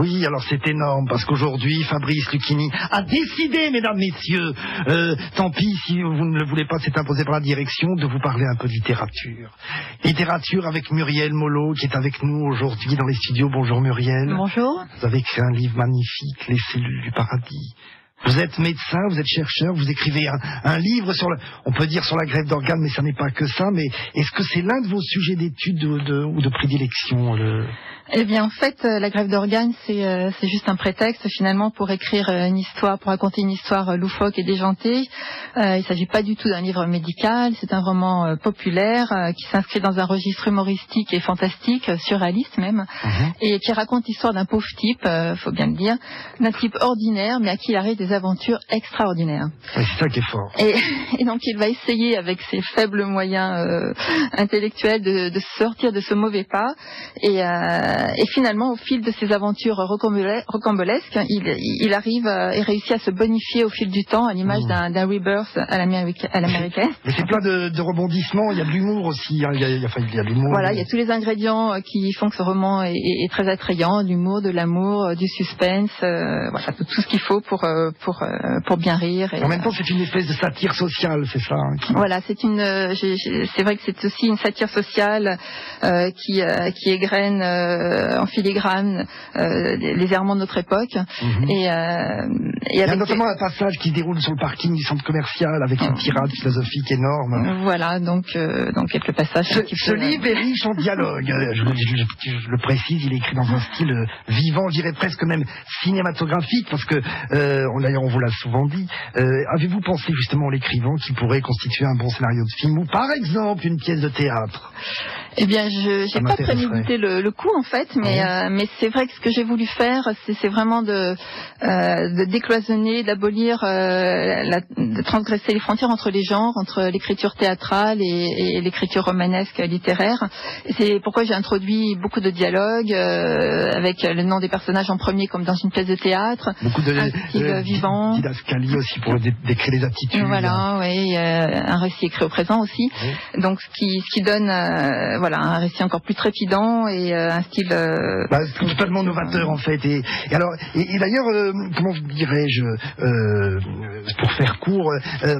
Oui, alors c'est énorme, parce qu'aujourd'hui, Fabrice Lucchini a décidé, mesdames, messieurs, tant pis si vous ne le voulez pas, c'est imposé par la direction, de vous parler un peu de littérature. Littérature avec Muriel Mollo, qui est avec nous aujourd'hui dans les studios. Bonjour Muriel. Bonjour. Vous avez écrit un livre magnifique, Les cellules du paradis. Vous êtes médecin, vous êtes chercheur, vous écrivez un livre sur on peut dire sur la greffe d'organes, mais ça n'est pas que ça. Mais est-ce que c'est l'un de vos sujets d'étude ou de prédilection Eh bien, en fait, la greffe d'organes, c'est juste un prétexte finalement pour écrire une histoire, pour raconter une histoire loufoque et déjantée. Il s'agit pas du tout d'un livre médical, c'est un roman populaire qui s'inscrit dans un registre humoristique et fantastique, surréaliste même, et qui raconte l'histoire d'un pauvre type, faut bien le dire, d'un type ordinaire, mais à qui il arrive des aventures extraordinaires. Oui, c'est ça qui est fort. Et donc, il va essayer, avec ses faibles moyens intellectuels, de sortir de ce mauvais pas. Et finalement, au fil de ses aventures rocambolesques, il arrive et réussit à se bonifier au fil du temps, à l'image d'un rebirth à l'américaine. Mais c'est plein de rebondissements, il y a de l'humour aussi, hein. il y a de l'humour. Voilà, il y a tous les ingrédients qui font que ce roman est très attrayant, de l'humour, de l'amour, du suspense, voilà, tout ce qu'il faut pour bien rire. En même temps, c'est une espèce de satire sociale, c'est ça Voilà, c'est vrai que c'est aussi une satire sociale qui égrène en filigrane les errements de notre époque. Il y a notamment un passage qui se déroule sur le parking du centre commercial avec une tirade philosophique énorme. Voilà, donc quelques passages. Ce livre est riche en dialogue. Je le précise, il est écrit dans un style vivant, je dirais presque même cinématographique, parce que d'ailleurs on vous l'a souvent dit. Avez-vous pensé justement en l'écrivant qu'il pourrait constituer un bon scénario de film ou par exemple une pièce de théâtre? Eh bien, je n'ai pas prémédité le coup en fait, mais c'est vrai que ce que j'ai voulu faire, c'est vraiment de décloisonner, d'abolir, de transgresser les frontières entre les genres, entre l'écriture théâtrale et l'écriture romanesque littéraire. Et c'est pourquoi j'ai introduit beaucoup de dialogues avec le nom des personnages en premier, comme dans une pièce de théâtre. Beaucoup de un style vivant. Didascalie aussi pour décrire les attitudes. Voilà, oui, un récit écrit au présent aussi. Oui. Donc ce qui donne voilà, un récit encore plus trépidant et un style totalement novateur en fait. Et d'ailleurs, comment dirais-je, pour faire court,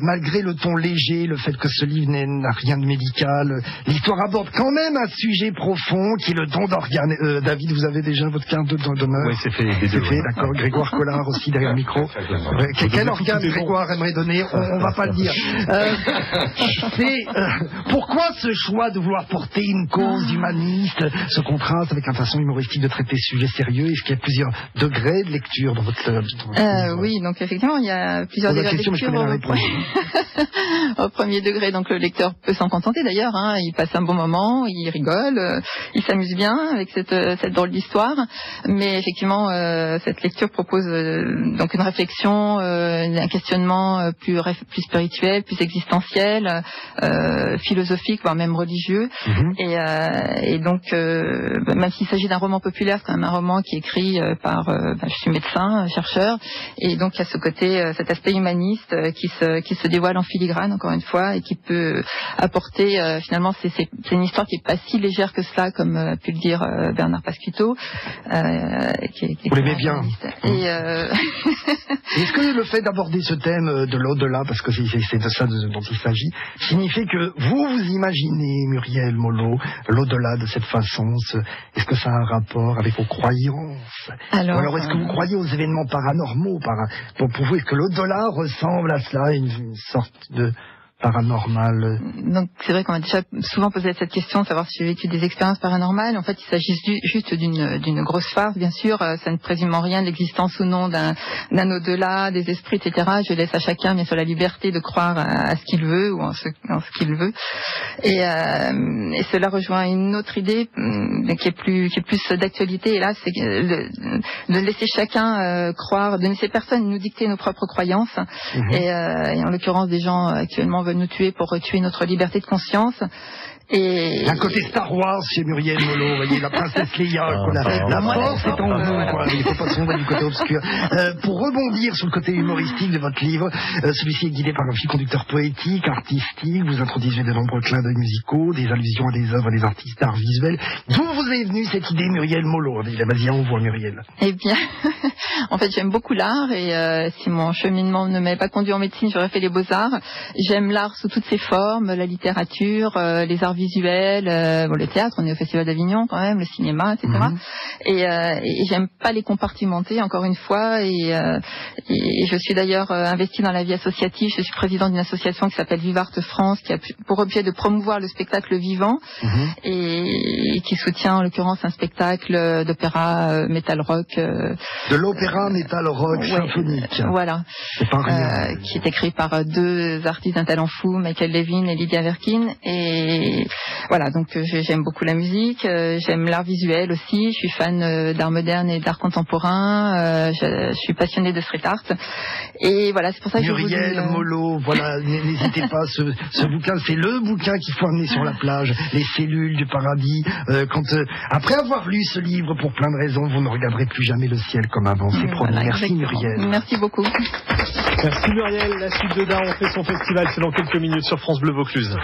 malgré le ton léger, le fait que ce livre n'a rien de médical, l'histoire aborde quand même un sujet profond qui est le don d'organes. David, vous avez déjà votre carte d'honneur? Oui, c'est fait. C'est fait, d'accord. Grégoire Collard aussi derrière le micro. Quel organe Grégoire aimerait donner? On va pas le dire. Pourquoi ce choix de vouloir porter une cause humaniste, ce contraste avec la façon humoristique de traiter ce sujet sérieux? Est-ce qu'il y a plusieurs degrés de lecture dans votre livre? Oui, donc effectivement, il y a plusieurs degrés de lecture. Au premier degré, donc le lecteur peut s'en contenter d'ailleurs, hein, il passe un bon moment, il rigole, il s'amuse bien avec cette drôle d'histoire, mais effectivement cette lecture propose donc une réflexion, un questionnement plus spirituel, plus existentiel, philosophique, voire même religieux. Et donc même s'il s'agit d'un roman populaire, c'est quand même un roman qui est écrit par je suis médecin, chercheur, et donc il y a ce côté, cet aspect humaniste qui se dévoile en filigrane encore une fois et qui peut apporter finalement c'est une histoire qui est pas si légère que cela, comme a pu le dire Bernard Pasquito, vous l'aimez bien. Est-ce que le fait d'aborder ce thème de l'au-delà, parce que c'est de ça dont il s'agit, signifie que vous imaginez, Muriel Mollo, l'au-delà de cette façon? Est-ce que ça a un rapport avec vos croyances? Alors est-ce que vous croyez aux événements paranormaux pour vous, est-ce que l'au-delà ressemble à cela, une sorte de paranormal? Donc c'est vrai qu'on a déjà souvent posé cette question, de savoir si j'ai vécu des expériences paranormales. En fait, il s'agit juste d'une grosse farce, bien sûr. Ça ne présume en rien de l'existence ou non d'un au-delà, des esprits, etc. Je laisse à chacun, bien sûr, la liberté de croire à ce qu'il veut ou en ce qu'il veut. Et cela rejoint une autre idée qui est plus d'actualité. Et là, c'est de laisser chacun croire, de laisser personne nous dicter nos propres croyances. Et en l'occurrence, des gens actuellement veulent nous tuer pour tuer notre liberté de conscience. Et d'un côté Star Wars chez Muriel Molot, vous voyez, la princesse Leia, la force est en vous, quoi. Il ne faut pas tomber du côté obscur. Pour rebondir sur le côté humoristique de votre livre, celui-ci est guidé par un fil conducteur poétique, artistique, vous introduisez de nombreux clins d'œil musicaux, des allusions à des œuvres et des artistes d'art visuel. D'où vous est venue cette idée, Muriel Molot? Vas-y, on voit Muriel. Eh bien, en fait, j'aime beaucoup l'art et si mon cheminement ne m'avait pas conduit en médecine, j'aurais fait les beaux-arts. J'aime l'art sous toutes ses formes, la littérature, les arts visuels, le théâtre, on est au Festival d'Avignon quand même, le cinéma, etc. Et j'aime pas les compartimenter, encore une fois, et je suis d'ailleurs investie dans la vie associative. Je suis présidente d'une association qui s'appelle Vivart France, qui a pour objet de promouvoir le spectacle vivant et qui soutient en l'occurrence un spectacle d'opéra metal rock. De l'opéra metal rock symphonique. Voilà. C'est pas rien. Qui est écrit par deux artistes d'un talent fou, Michael Levin et Lydia Verkin. Et voilà, donc j'aime beaucoup la musique, j'aime l'art visuel aussi, je suis fan d'art moderne et d'art contemporain, je suis passionnée de street art. Et voilà, c'est pour ça que Muriel Molot, voilà, n'hésitez pas, ce bouquin, c'est le bouquin qu'il faut amener sur la plage, Les cellules du paradis. Après avoir lu ce livre, pour plein de raisons, vous ne regarderez plus jamais le ciel comme avant, c'est promis. Voilà, merci Muriel. Merci beaucoup. Merci Muriel, la suite de Daron fait son festival, c'est dans quelques minutes sur France Bleu Vaucluse.